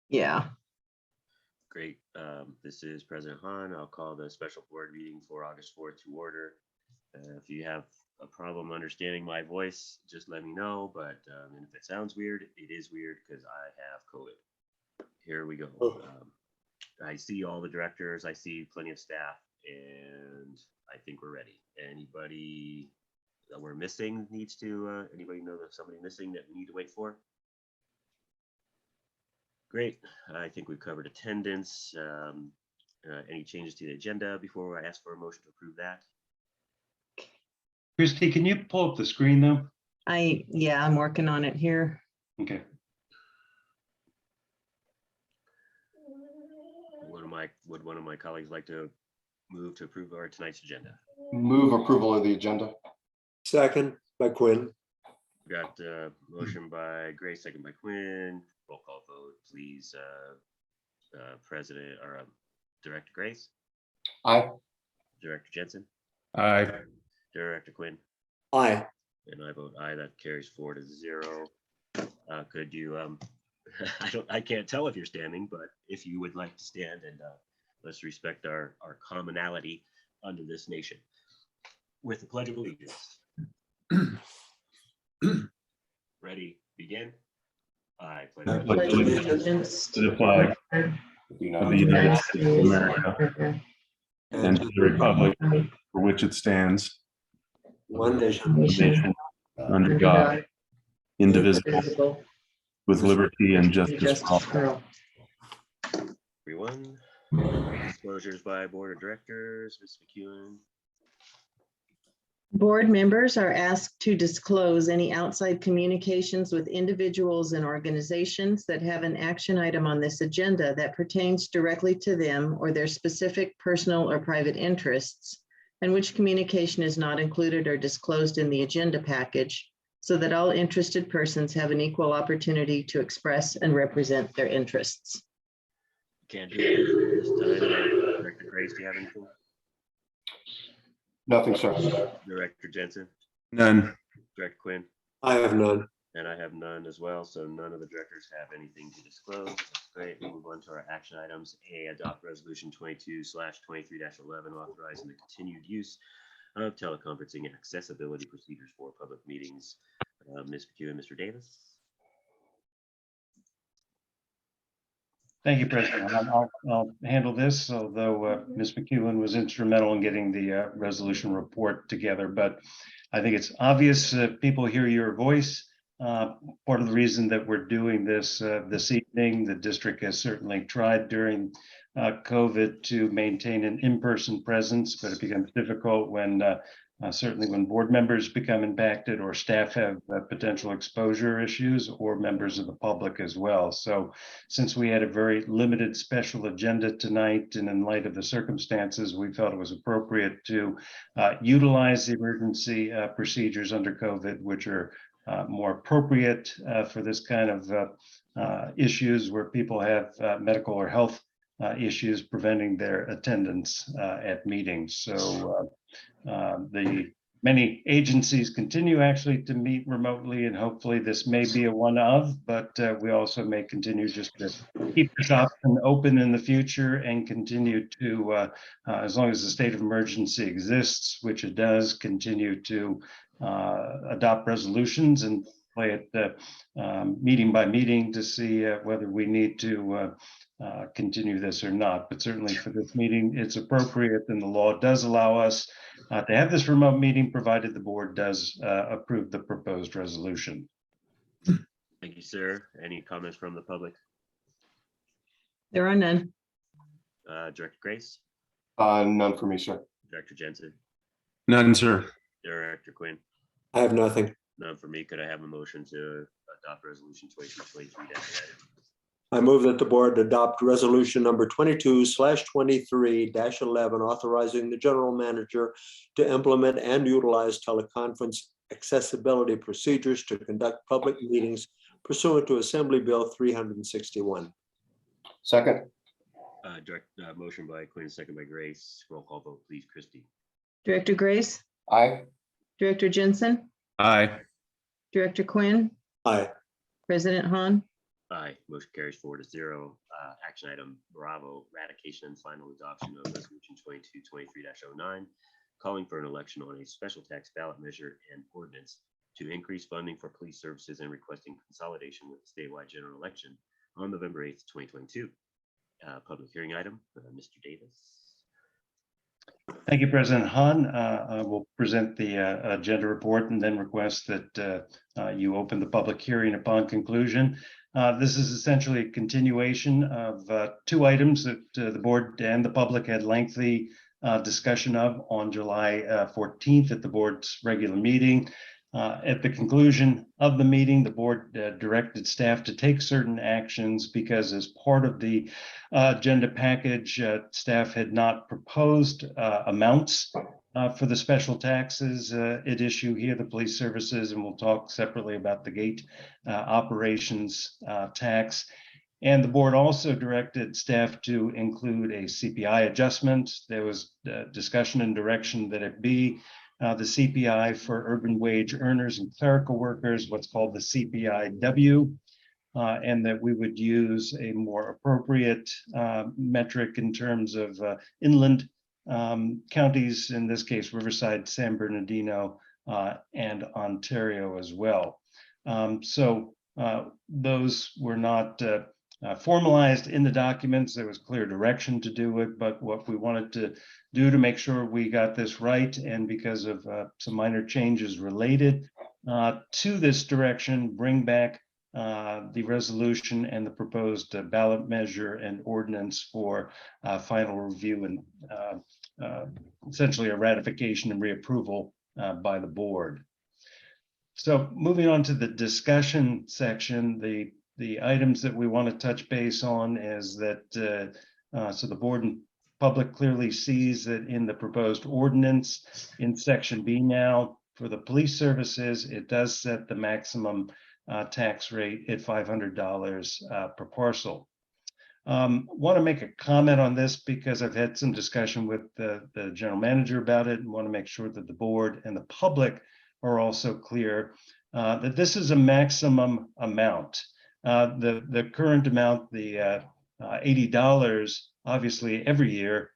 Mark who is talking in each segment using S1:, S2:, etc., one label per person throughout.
S1: Yeah.
S2: Great. This is President Han. I'll call the special board meeting for August 4th to order. If you have a problem understanding my voice, just let me know. But and if it sounds weird, it is weird because I have COVID. Here we go. I see all the directors. I see plenty of staff, and I think we're ready. Anybody that we're missing needs to, anybody know that somebody missing that we need to wait for? Great. I think we've covered attendance. Any changes to the agenda before I ask for a motion to approve that?
S3: Christy, can you pull up the screen though?
S1: I'm working on it here.
S3: Okay.
S2: Would one of my colleagues like to move to approve our tonight's agenda?
S4: Move approval of the agenda.
S5: Second by Quinn.
S2: Got a motion by Grace, second by Quinn. Roll call vote, please. President or Director Grace.
S4: Aye.
S2: Director Jensen.
S3: Aye.
S2: Director Quinn.
S5: Aye.
S2: And I vote aye. That carries 4-0. Could you I can't tell if you're standing, but if you would like to stand, and let's respect our commonality under this nation with the Pledge of Allegiance. Ready, begin. I pledge
S1: Allegiance
S3: To the flag
S1: of
S3: of the United States of America and to the republic for which it stands,
S5: One nation.
S3: nation under God, indivisible, with liberty and justice for all.
S2: everyone. Disclosures by Board of Directors, Ms. McEwen.
S1: Board members are asked to disclose any outside communications with individuals and organizations that have an action item on this agenda that pertains directly to them or their specific personal or private interests, and which communication is not included or disclosed in the agenda package, so that all interested persons have an equal opportunity to express and represent their interests.
S2: Can't do it this time. Director Grace, do you have anything?
S4: Nothing, sir.
S2: Director Jensen,
S3: None.
S2: Director Quinn,
S5: I have none.
S2: and I have none as well. So none of the directors have anything to disclose. That's great. We'll move on to our action items. A, adopt resolution 22/23-11, authorizing the continued use of teleconferencing accessibility procedures for public meetings. Ms. McEwen, Mr. Davis.
S3: Thank you, President. I'll handle this, although Ms. McEwen was instrumental in getting the resolution report together. But I think it's obvious that people hear your voice. Part of the reason that we're doing this this evening, the district has certainly tried during COVID to maintain an in-person presence, but it becomes difficult when certainly when board members become impacted or staff have potential exposure issues, or members of the public as well. So since we had a very limited special agenda tonight, and in light of the circumstances, we felt it was appropriate to utilize the emergency procedures under COVID, which are more appropriate for this kind of issues where people have medical or health issues preventing their attendance at meetings. So the many agencies continue actually to meet remotely, and hopefully this may be a one of, but we also may continue just to keep this option open in the future and continue to, as long as the state of emergency exists, which it does, continue to adopt resolutions and play it meeting by meeting to see whether we need to continue this or not. But certainly for this meeting, it's appropriate, and the law does allow us to have this remote meeting, provided the board does approve the proposed resolution.
S2: Thank you, sir. Any comments from the public?
S1: There are none.
S2: Director Grace,
S4: None for me, sir.
S2: Director Jensen,
S3: None, sir.
S2: Director Quinn,
S5: I have nothing.
S2: none for me. Could I have a motion to adopt resolution 22/23-11?
S5: I move that the board adopt resolution number 22/23-11, authorizing the general manager to implement and utilize teleconference accessibility procedures to conduct public meetings pursuant to Assembly Bill 361.
S4: Second.
S2: Motion by Quinn, second by Grace. Roll call vote, please. Christie.
S1: Director Grace,
S4: Aye.
S1: Director Jensen,
S3: Aye.
S1: Director Quinn,
S5: Aye.
S1: President Han.
S2: Aye, motion carries 4-0. Action item Bravo, ratification and final adoption of resolution 2223-09, calling for an election on a special tax ballot measure and ordinance to increase funding for police services and requesting consolidation with the statewide general election on November 8th, 2022. Public hearing item, Mr. Davis.
S3: Thank you, President Han. I will present the agenda report and then request that you open the public hearing upon conclusion. This is essentially a continuation of two items that the board and the public had lengthy discussion of on July 14th at the board's regular meeting. At the conclusion of the meeting, the board directed staff to take certain actions because as part of the agenda package, staff had not proposed amounts for the special taxes at issue here, the police services, and we'll talk separately about the gate operations tax. And the board also directed staff to include a CPI adjustment. There was discussion and direction that it be the CPI for urban wage earners and clerical workers, what's called the CPIW, and that we would use a more appropriate metric in terms of inland counties, in this case, Riverside, San Bernardino, and Ontario as well. So those were not formalized in the documents. There was clear direction to do it, but what we wanted to do to make sure we got this right, and because of some minor changes related to this direction, bring back the resolution and the proposed ballot measure and ordinance for final review and essentially a ratification and reapproval by the board. So moving on to the discussion section, the items that we want to touch base on is that so the board and public clearly sees that in the proposed ordinance in section B now for the police services, it does set the maximum tax rate at $500 per parcel. Want to make a comment on this because I've had some discussion with the general manager about it and want to make sure that the board and the public are also clear that this is a maximum amount. The current amount, the $80, obviously every year,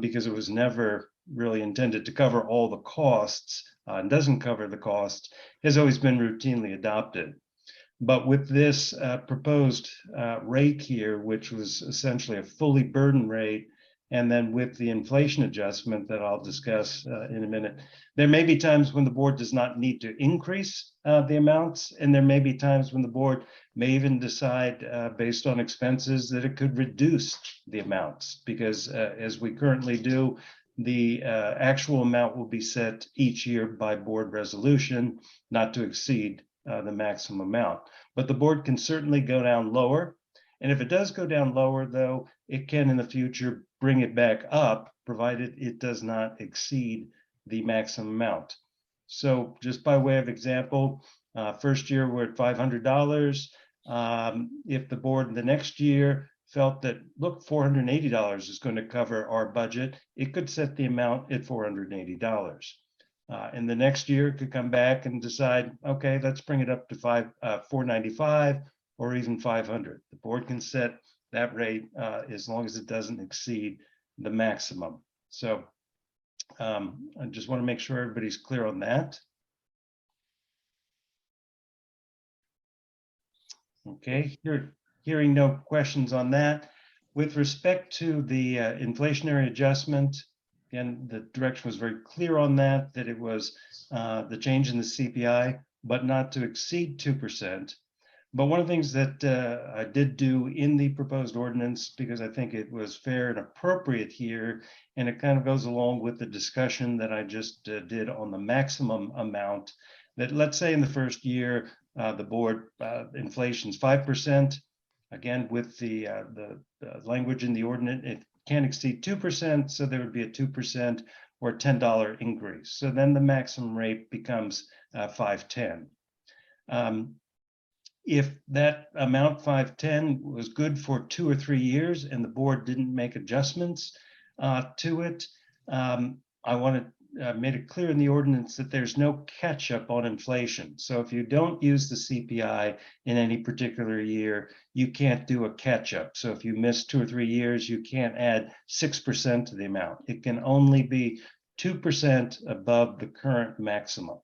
S3: because it was never really intended to cover all the costs and doesn't cover the costs, has always been routinely adopted. But with this proposed rate here, which was essentially a fully burdened rate, and then with the inflation adjustment that I'll discuss in a minute, there may be times when the board does not need to increase the amounts, and there may be times when the board may even decide based on expenses that it could reduce the amounts, because as we currently do, the actual amount will be set each year by board resolution, not to exceed the maximum amount. But the board can certainly go down lower. And if it does go down lower, though, it can in the future bring it back up, provided it does not exceed the maximum amount. So just by way of example, first year we're at $500. If the board the next year felt that, look, $480 is going to cover our budget, it could set the amount at $480. And the next year it could come back and decide, okay, let's bring it up to $495 or even $500. The board can set that rate as long as it doesn't exceed the maximum. So I just want to make sure everybody's clear on that. Okay, hearing no questions on that. With respect to the inflationary adjustment, again, the direction was very clear on that it was the change in the CPI, but not to exceed 2%. But one of the things that I did do in the proposed ordinance, because I think it was fair and appropriate here, and it kind of goes along with the discussion that I just did on the maximum amount, that let's say in the first year, the board inflation's 5%. Again, with the language in the ordinance, it can't exceed 2%, so there would be a 2% or $10 increase. So then the maximum rate becomes $510. If that amount, $510, was good for 2 or 3 years and the board didn't make adjustments to it, I want to made it clear in the ordinance that there's no catch up on inflation. So if you don't use the CPI in any particular year, you can't do a catch up. So if you miss 2 or 3 years, you can't add 6% to the amount. It can only be 2% above the current maximum.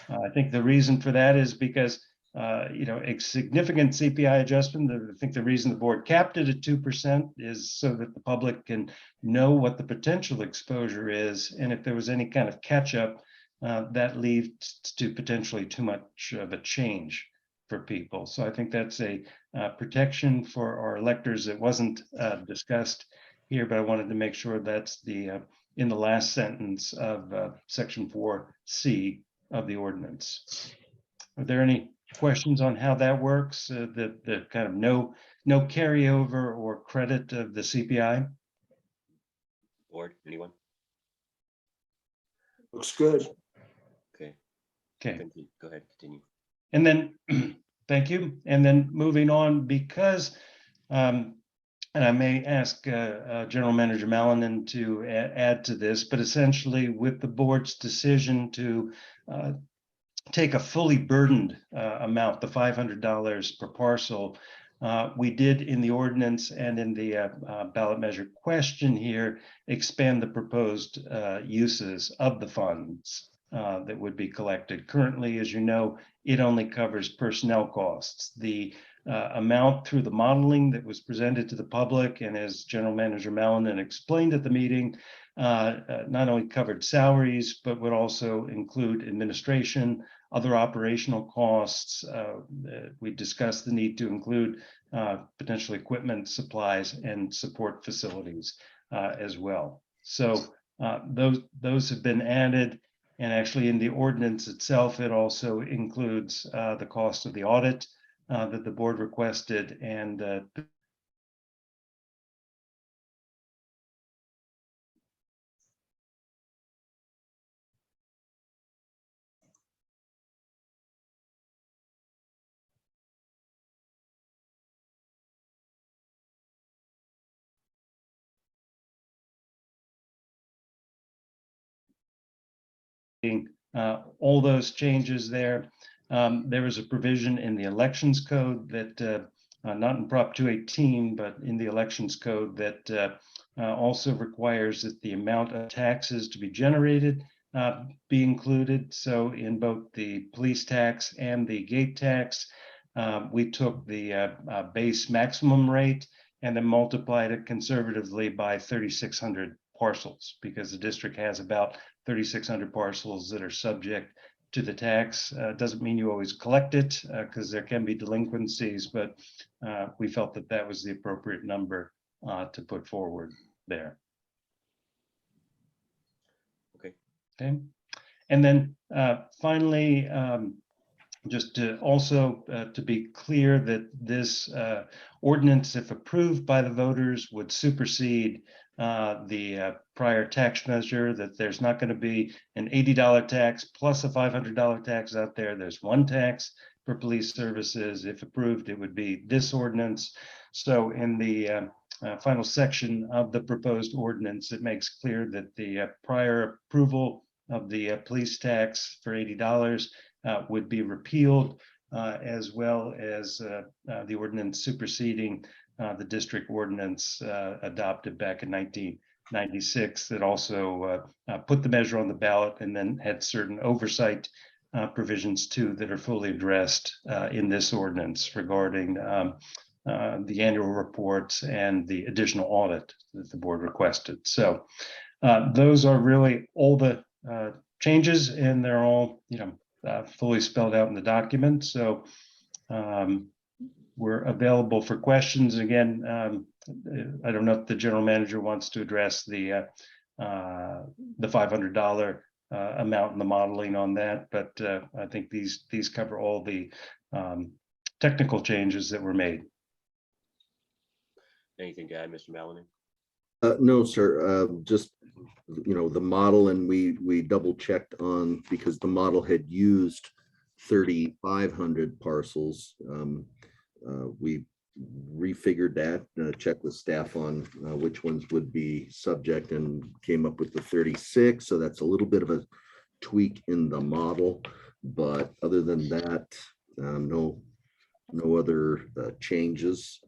S3: I think the reason for that is because a significant CPI adjustment. I think the reason the board capped it at 2% is so that the public can know what the potential exposure is, and if there was any kind of catch up, that leads to potentially too much of a change for people. So I think that's a protection for our electors that wasn't discussed here, but I wanted to make sure that's in the last sentence of section 4C of the ordinance. Are there any questions on how that works? The kind of no carryover or credit of the CPI?
S2: Board, anyone?
S5: Looks good.
S2: Okay,
S3: Okay.
S2: go ahead, continue.
S3: And then, thank you. And then moving on, because, and I may ask General Manager Malinan to add to this, but essentially with the board's decision to take a fully burdened amount, the $500 per parcel, we did in the ordinance and in the ballot measure question here, expand the proposed uses of the funds that would be collected. Currently, as you know, it only covers personnel costs. The amount through the modeling that was presented to the public, and as General Manager Malinan explained at the meeting, not only covered salaries, but would also include administration, other operational costs. We discussed the need to include potential equipment, supplies, and support facilities as well. So those have been added. And actually in the ordinance itself, it also includes the cost of the audit that the board requested, and all those changes there. There is a provision in the elections code that, not in Prop 218, but in the elections code that also requires that the amount of taxes to be generated be included. So in both the police tax and the gate tax, we took the base maximum rate and then multiplied it conservatively by 3,600 parcels, because the district has about 3,600 parcels that are subject to the tax. Doesn't mean you always collect it, because there can be delinquencies, but we felt that that was the appropriate number to put forward there. Okay. And then finally, just to also to be clear that this ordinance, if approved by the voters, would supersede the prior tax measure, that there's not going to be an $80 tax plus a $500 tax out there. There's one tax for police services. If approved, it would be this ordinance. So in the final section of the proposed ordinance, it makes clear that the prior approval of the police tax for $80 would be repealed, as well as the ordinance superseding the district ordinance adopted back in 1996 that also put the measure on the ballot and then had certain oversight provisions too that are fully addressed in this ordinance regarding the annual reports and the additional audit that the board requested. So those are really all the changes, and they're all, fully spelled out in the document. So we're available for questions. Again, I don't know if the general manager wants to address the $500 amount and the modeling on that, but I think these cover all the technical changes that were made.
S2: Anything to add, Mr. Malinan?
S6: No, sir. Just, the model, and we double checked on, because the model had used 3,500 parcels. We refigured that, checked with staff on which ones would be subject and came up with the 36. So that's a little bit of a tweak in the model. But other than that, no other changes.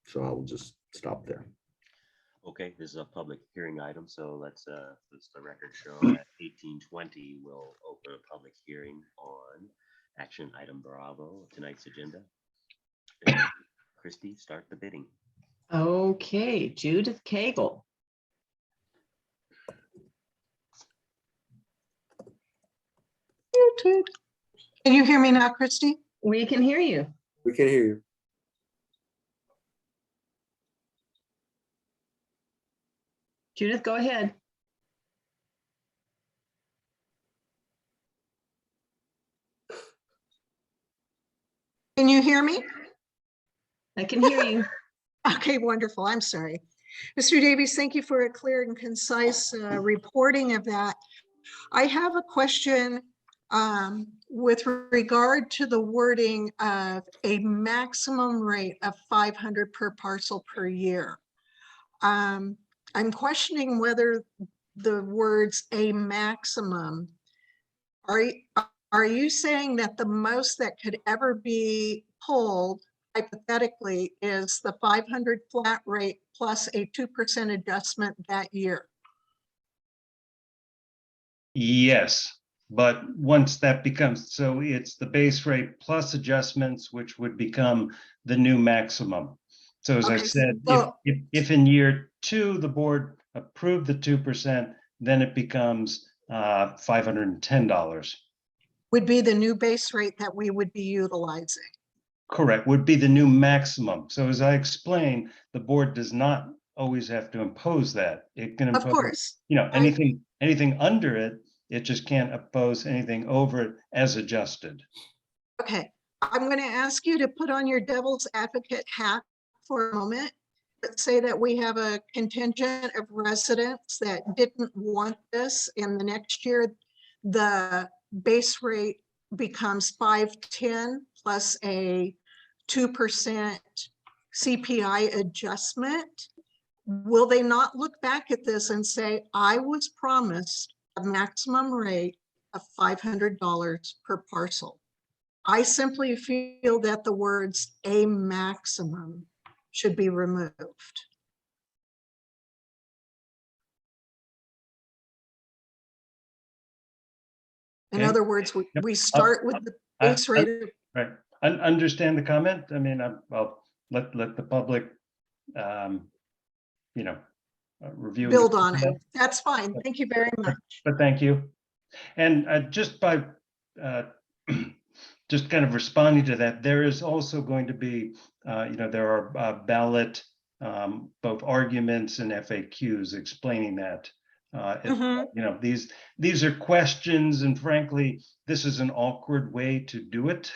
S6: So I'll just stop there.
S2: Okay, this is a public hearing item, so let's the record show at 18:20, we'll open a public hearing on action item Bravo, tonight's agenda. And Christie, start the bidding.
S1: Okay, Judith Cagle.
S7: Can you hear me now, Christy?
S1: We can hear you.
S5: We can hear you.
S1: Judith, go ahead.
S7: Can you hear me?
S1: I can hear you.
S7: Okay, wonderful. I'm sorry. Mr. Davies, thank you for a clear and concise reporting of that. I have a question with regard to the wording of a maximum rate of 500 per parcel per year. I'm questioning whether the words "a maximum," are you saying that the most that could ever be pulled hypothetically is the 500 flat rate plus a 2% adjustment that year?
S3: Yes, but once that becomes, so it's the base rate plus adjustments, which would become the new maximum. So as I
S7: Okay,
S3: said,
S7: so-
S3: if in year 2, the board approved the 2%, then it becomes $510.
S7: Would be the new base rate that we would be utilizing.
S3: Correct, would be the new maximum. So as I explained, the board does not always have to impose that. It can
S7: Of
S3: impose,
S7: course.
S3: anything under it, it just can't oppose anything over it as adjusted.
S7: Okay, I'm going to ask you to put on your devil's advocate hat for a moment. Let's say that we have a contingent of residents that didn't want this, and the next year the base rate becomes 510 plus a 2% CPI adjustment. Will they not look back at this and say, I was promised a maximum rate of $500 per parcel? I simply feel that the words "a maximum" should be removed. In
S3: Okay.
S7: other words,
S3: Yep.
S7: we start with the
S3: I-
S7: base rate of
S3: Right, understand the comment. I mean, I'll let the public, review.
S7: build on it. That's fine. Thank you very much.
S3: But thank you. And just by, just kind of responding to that, there is also going to be, there are ballot, both arguments and FAQs explaining that. These are questions, and frankly, this is an awkward way to do it.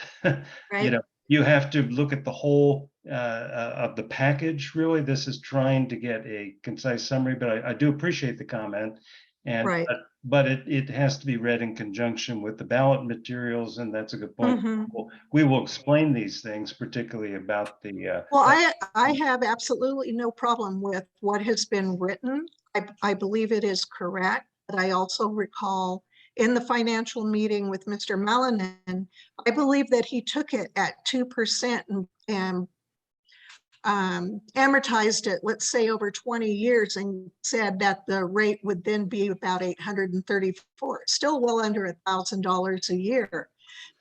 S7: Right.
S3: You have to look at the whole of the package, really. This is trying to get a concise summary, but I do appreciate the comment. And
S7: Right.
S3: but it has to be read in conjunction with the ballot materials, and that's a good point.
S7: Mhm.
S3: We will explain these things, particularly about the.
S7: Well, I have absolutely no problem with what has been written. I believe it is correct, but I also recall in the financial meeting with Mr. Malinan, I believe that he took it at 2% and amortized it, let's say over 20 years, and said that the rate would then be about $834, still well under $1,000 a year.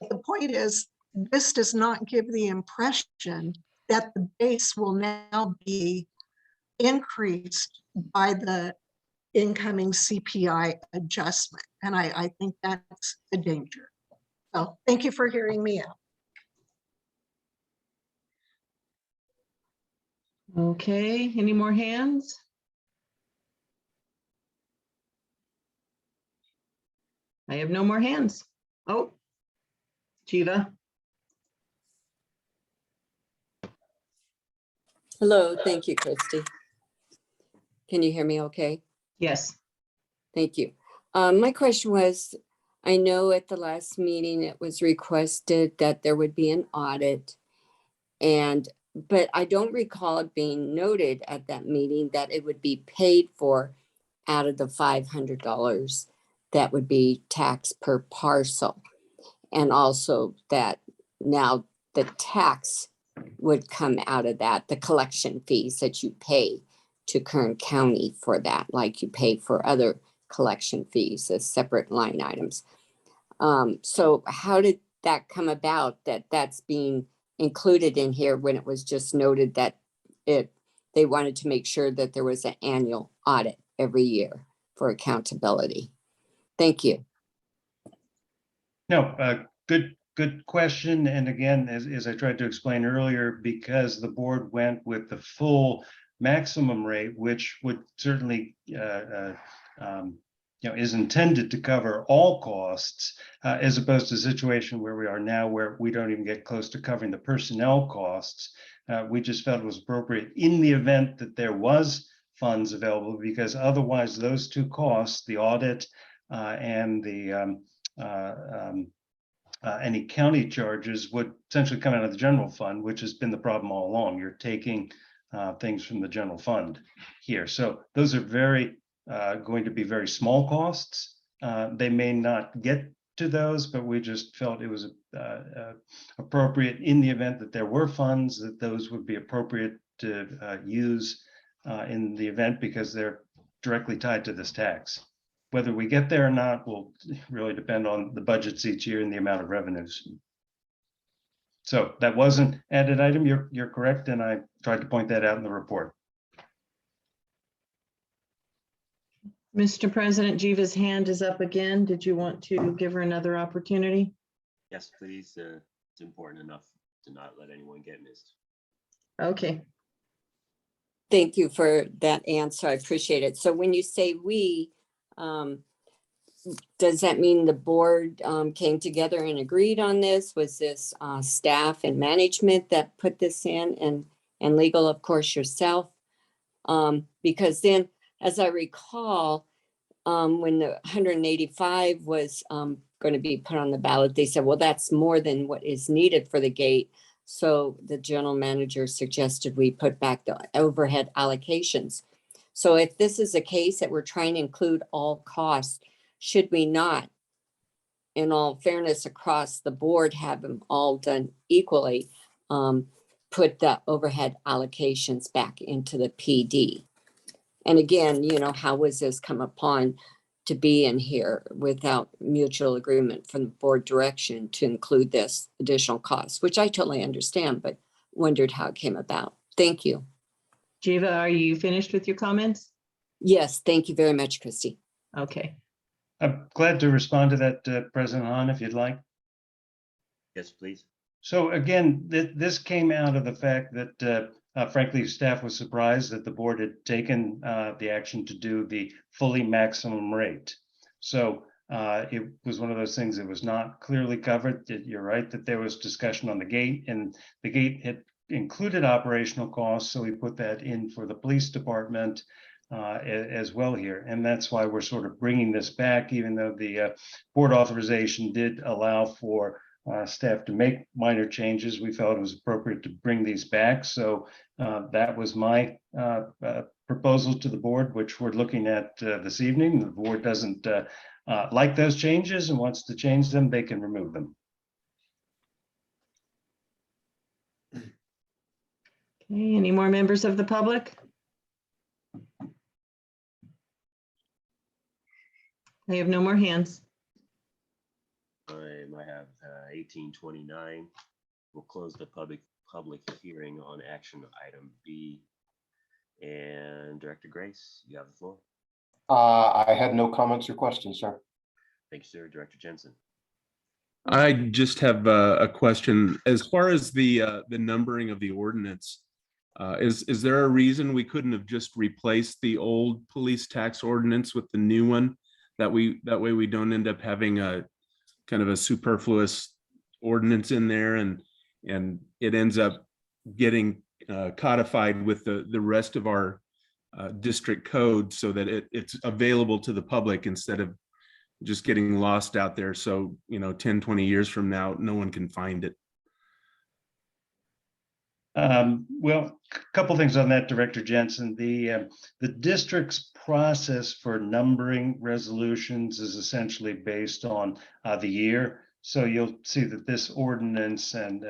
S7: The point is, this does not give the impression that the base will now be increased by the incoming CPI adjustment. And I think that's a danger. So thank you for hearing me out.
S1: Okay, any more hands? I have no more hands. Oh, Jiva.
S8: Hello, thank you, Christy. Can you hear me okay?
S1: Yes.
S8: Thank you. My question was, I know at the last meeting it was requested that there would be an audit. And but I don't recall it being noted at that meeting that it would be paid for out of the $500 that would be taxed per parcel. And also that now the tax would come out of that, the collection fees that you pay to Kern County for that, like you pay for other collection fees as separate line items. So how did that come about that that's being included in here when it was just noted that they wanted to make sure that there was an annual audit every year for accountability? Thank you.
S3: No, good question. And again, as I tried to explain earlier, because the board went with the full maximum rate, which would certainly, is intended to cover all costs, as opposed to a situation where we are now, where we don't even get close to covering the personnel costs. We just felt it was appropriate in the event that there was funds available, because otherwise those two costs, the audit and the any county charges, would essentially come out of the general fund, which has been the problem all along. You're taking things from the general fund here. So those are going to be very small costs. They may not get to those, but we just felt it was appropriate in the event that there were funds, that those would be appropriate to use in the event, because they're directly tied to this tax. Whether we get there or not will really depend on the budgets each year and the amount of revenues. So that was an added item. You're correct, and I tried to point that out in the report.
S1: Mr. President, Jiva's hand is up again. Did you want to give her another opportunity?
S2: Yes, please. It's important enough to not let anyone get missed.
S1: Okay.
S8: Thank you for that answer. I appreciate it. So when you say we, does that mean the board came together and agreed on this? Was this staff and management that put this in, and legal, of course, yourself? Because then, as I recall, when the 185 was going to be put on the ballot, they said, well, that's more than what is needed for the gate. So the general manager suggested we put back the overhead allocations. So if this is a case that we're trying to include all costs, should we not, in all fairness across the board, have them all done equally, put the overhead allocations back into the PD? And again, how was this come upon to be in here without mutual agreement from the board direction to include this additional cost, which I totally understand, but wondered how it came about. Thank you.
S1: Jiva, are you finished with your comments?
S8: Yes, thank you very much, Christy.
S1: Okay.
S3: I'm glad to respond to that, President Hahn, if you'd like.
S2: Yes, please.
S3: So again, this came out of the fact that, frankly, staff was surprised that the board had taken the action to do the fully maximum rate. So it was one of those things that was not clearly covered. You're right that there was discussion on the gate, and the gate had included operational costs, so we put that in for the police department as well here. And that's why we're sort of bringing this back, even though the board authorization did allow for staff to make minor changes. We felt it was appropriate to bring these back. So that was my proposal to the board, which we're looking at this evening. The board doesn't like those changes and wants to change them, they can remove them.
S1: Okay, any more members of the public? I have no more hands.
S2: I have 1829. We'll close the public hearing on action item B. And Director Grace, you have the floor.
S4: I had no comments or questions, sir.
S2: Thank you, sir. Director Jensen.
S9: I just have a question. As far as the numbering of the ordinance, is there a reason we couldn't have just replaced the old police tax ordinance with the new one? That way we don't end up having a kind of a superfluous ordinance in there, and it ends up getting codified with the rest of our district code, so that it's available to the public instead of just getting lost out there. So 10, 20 years from now, no one can find it.
S3: Well, a couple things on that, Director Jensen. The district's process for numbering resolutions is essentially based on the year. So you'll see that this ordinance, and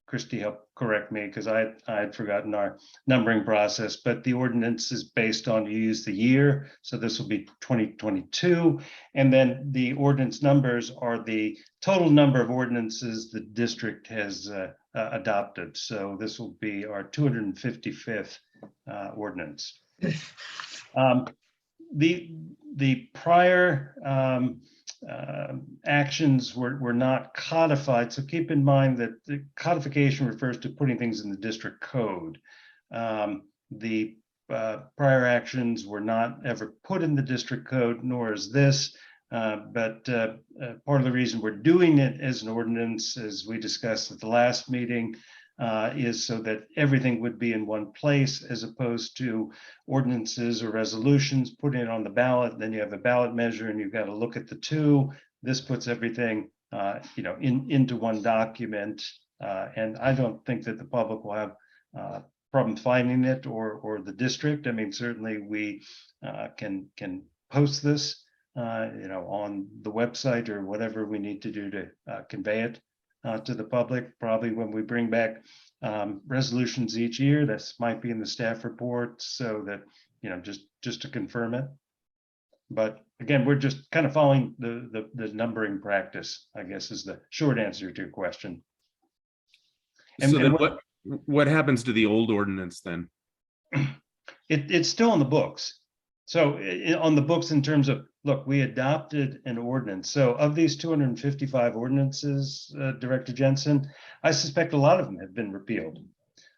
S3: Christie help correct me because I had forgotten our numbering process, but the ordinance is based on, you use the year. So this will be 2022. And then the ordinance numbers are the total number of ordinances the district has adopted. So this will be our 255th ordinance. The prior actions were not codified. So keep in mind that the codification refers to putting things in the district code. The prior actions were not ever put in the district code, nor is this. But part of the reason we're doing it as an ordinance, as we discussed at the last meeting, is so that everything would be in one place, as opposed to ordinances or resolutions, putting it on the ballot, then you have a ballot measure and you've got to look at the two. This puts everything into one document. And I don't think that the public will have problem finding it, or the district. I mean, certainly we can post this on the website or whatever we need to do to convey it to the public. Probably when we bring back resolutions each year, this might be in the staff report, so that just to confirm it. But again, we're just kind of following the numbering practice, I guess, is the short answer to your question.
S9: So then what happens to the old ordinance then?
S3: It's still on the books. So on the books in terms of, look, we adopted an ordinance. So of these 255 ordinances, Director Jensen, I suspect a lot of them have been repealed.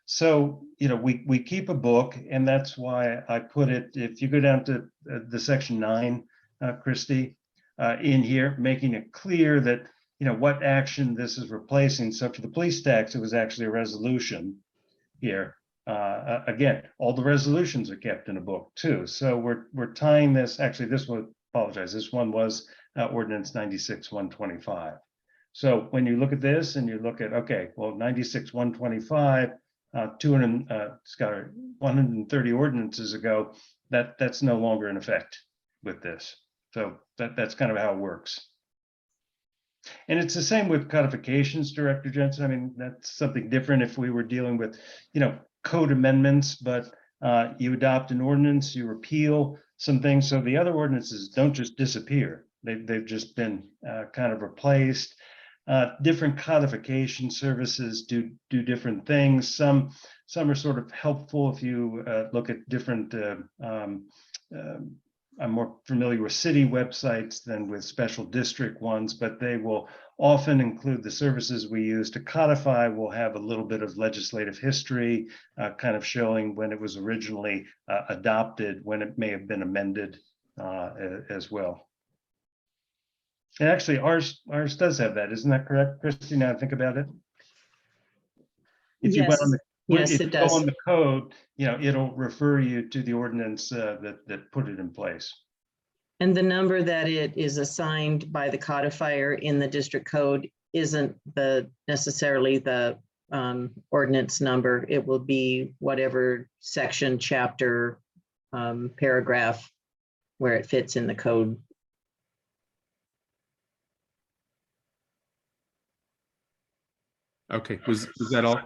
S3: So, we keep a book, and that's why I put it, if you go down to the section 9, Christie, in here, making it clear that, what action this is replacing. So for the police tax, it was actually a resolution here. Again, all the resolutions are kept in a book too. So we're tying this, actually this one, apologize, this one was ordinance 96-125. So when you look at this and you look at, okay, well, 96-125, 130 ordinances ago, that's no longer in effect with this. So that's kind of how it works. And it's the same with codifications, Director Jensen. I mean, that's something different if we were dealing with, code amendments, but you adopt an ordinance, you repeal some things. So the other ordinances don't just disappear. They've just been kind of replaced. Different codification services do different things. Some are sort of helpful if you look at different, I'm more familiar with city websites than with special district ones, but they will often include the services we use to codify. Will have a little bit of legislative history, kind of showing when it was originally adopted, when it may have been amended as well. And actually, ours does have that. Isn't that correct, Christie? Now I think about it. If you went on the
S1: Yes,
S3: if
S1: it
S3: you
S1: does.
S3: go on the code, it'll refer you to the ordinance that put it in place.
S1: And the number that it is assigned by the codifier in the district code isn't necessarily the ordinance number. It will be whatever section, chapter, paragraph where it fits in the code.
S9: Okay, was that all?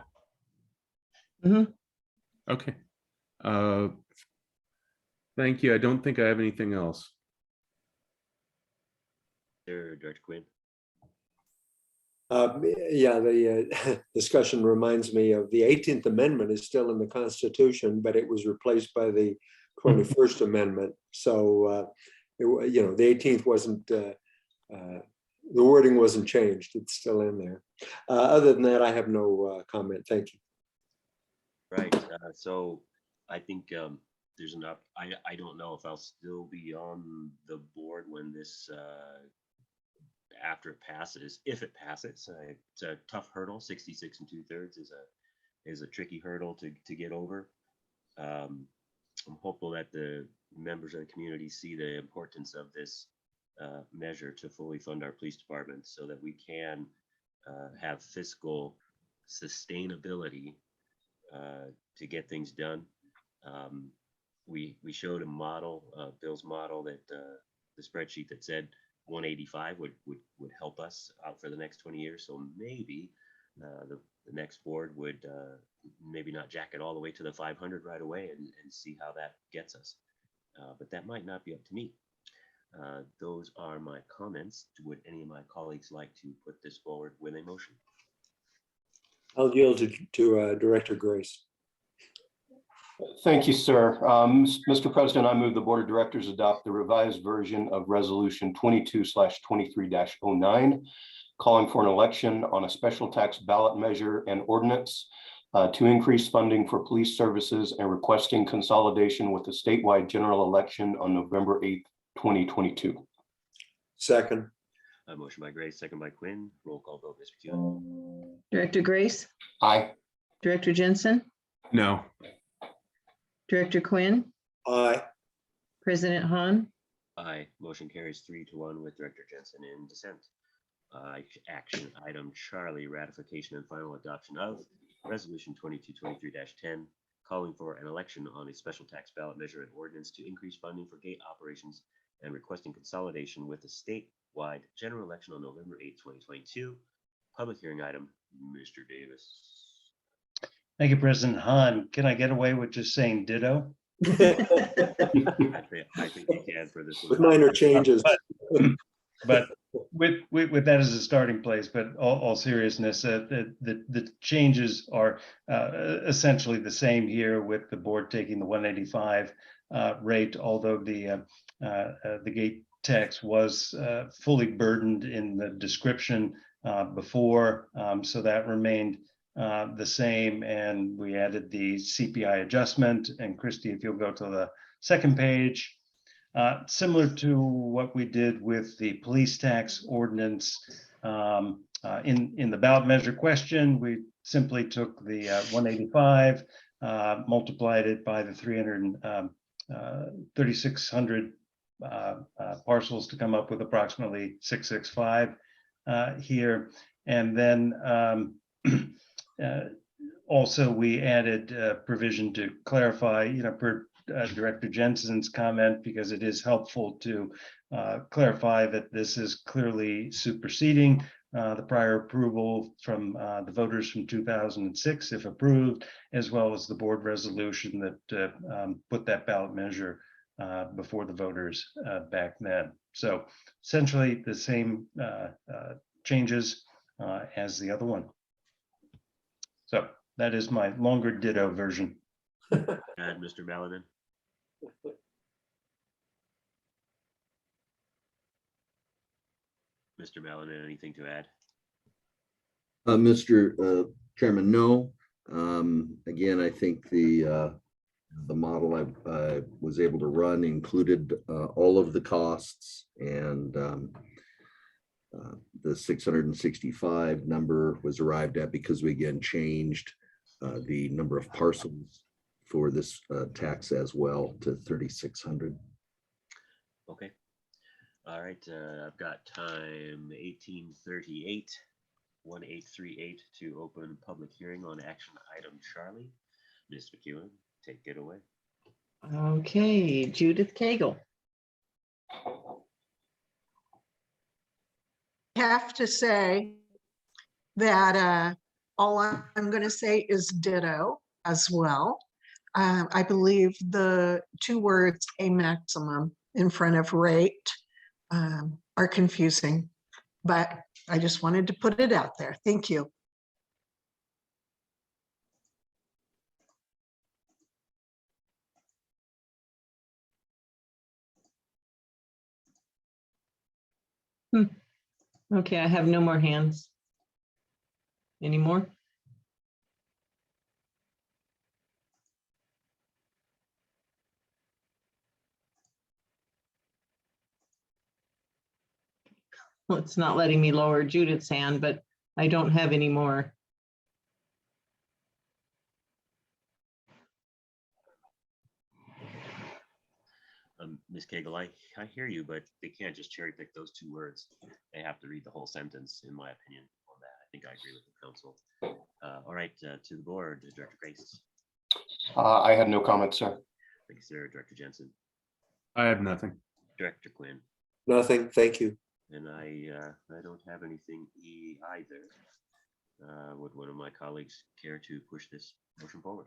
S1: Mhm.
S9: Okay. Thank you. I don't think I have anything else.
S2: Director Quinn.
S5: Yeah, the discussion reminds me of the 18th Amendment is still in the Constitution, but it was replaced by the 21st Amendment. So, the 18th wasn't, the wording wasn't changed. It's still in there. Other than that, I have no comment. Thank you.
S2: Right. So I think there's enough. I don't know if I'll still be on the board when this after it passes. If it passes, it's a tough hurdle. 66 2/3 is a tricky hurdle to get over. I'm hopeful that the members of the community see the importance of this measure to fully fund our police department, so that we can have fiscal sustainability to get things done. We showed a model, Bill's model, that the spreadsheet that said 185 would help us out for the next 20 years. So maybe the next board would maybe not jack it all the way to the 500 right away and see how that gets us. But that might not be up to me. Those are my comments. Would any of my colleagues like to put this forward with a motion?
S5: I'll yield to Director Grace.
S4: Thank you, sir. Mr. President, I move the Board of Directors adopt the revised version of Resolution 22/23-09, calling for an election on a special tax ballot measure and ordinance to increase funding for police services and requesting consolidation with the statewide general election on November 8th, 2022.
S5: Second.
S2: A motion by Grace, second by Quinn. Roll call vote, Ms. McEwen.
S1: Director Grace,
S4: Aye.
S1: Director Jensen,
S9: No.
S1: Director Quinn,
S5: Aye.
S1: President Han,
S2: Aye. Motion carries 3-1 with Director Jensen in dissent. Action item Charlie, ratification and final adoption of Resolution 22/23-10, calling for an election on a special tax ballot measure and ordinance to increase funding for gate operations and requesting consolidation with the statewide general election on November 8th, 2022. Public hearing item, Mr. Davis.
S3: Thank you, President Han. Can I get away with just saying ditto?
S2: I think you can for this
S5: With
S2: one.
S5: minor changes.
S3: But with that as a starting place, but all seriousness, the changes are essentially the same here, with the board taking the 185 rate, although the gate tax was fully burdened in the description before, so that remained the same, and we added the CPI adjustment. And Christy, if you'll go to the second page, similar to what we did with the police tax ordinance, in the ballot measure question, we simply took the 185, multiplied it by the 3,600 parcels to come up with approximately 665 here. And then also we added provision to clarify, per Director Jensen's comment, because it is helpful to clarify that this is clearly superseding the prior approval from the voters from 2006, if approved, as well as the board resolution that put that ballot measure before the voters back then. So essentially the same changes as the other one. So that is my longer ditto version.
S2: And Mr. Balanin. Mr. Balanin, anything to add?
S6: Mr. Chairman, no. Again, I think the model I was able to run included all of the costs, and the 665 number was arrived at because we again changed the number of parcels for this tax as well to 3,600.
S2: Okay. All right. I've got time 18:38, 1838 to open public hearing on action item Charlie. Ms. McEwen, take it away.
S1: Okay, Judith Cagle.
S7: I have to say that all I'm going to say is ditto as well. I believe the two words "a maximum" in front of rate are confusing, but I just wanted to put it out there. Thank you.
S1: Okay, I have no more hands. Any more? Well, it's not letting me lower Judith's hand, but I don't have any more.
S2: Ms. Cagle, I hear you, but they can't just cherry pick those two words. They have to read the whole sentence, in my opinion, on that. I think I agree with the council. All right, to the board, Director Grace.
S4: I have no comments, sir.
S2: Thank you, sir. Director Jensen,
S9: I have nothing.
S2: Director Quinn,
S5: Nothing, thank you.
S2: and I don't have anything either. Would one of my colleagues care to push this motion forward?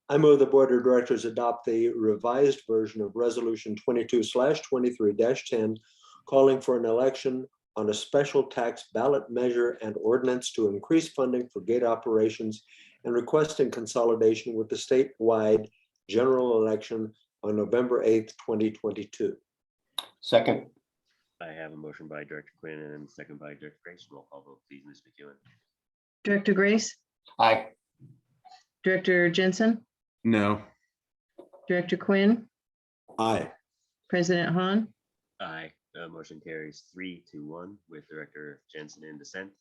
S5: I move the Board of Directors adopt the revised version of Resolution 22/23-10, calling for an election on a special tax ballot measure and ordinance to increase funding for gate operations and requesting consolidation with the statewide general election on November 8th, 2022.
S4: Second,
S2: I have a motion by Director Quinn and a second by Director Grace. Roll call vote, please, Ms. McEwen.
S1: Director Grace,
S4: aye.
S1: Director Jensen,
S9: No.
S1: Director Quinn,
S5: Aye.
S1: President Han,
S2: Aye. Motion carries 3-1 with Director Jensen in dissent.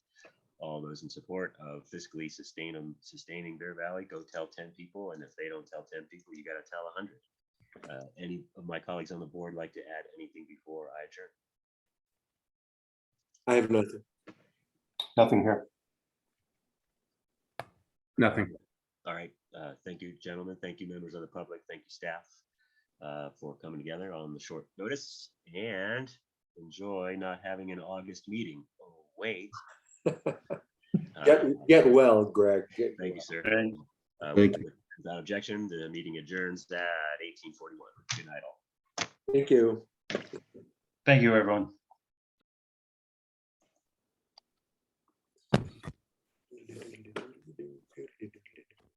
S2: All those in support of fiscally sustaining Bear Valley, go tell 10 people. And if they don't tell 10 people, you got to tell 100. Any of my colleagues on the board like to add anything before I adjourn?
S5: I have nothing.
S4: Nothing here.
S9: Nothing.
S2: All right. Thank you, gentlemen. Thank you, members of the public. Thank you, staff, for coming together on the short notice, and enjoy not having an August meeting. Oh, wait.
S5: Get well, Greg. Get
S2: Thank you,
S5: well.
S2: sir.
S3: Thank
S6: Thank you.
S2: Without objection, the meeting adjourns at 18:41. Good night, all.
S5: Thank you.
S3: Thank you, everyone.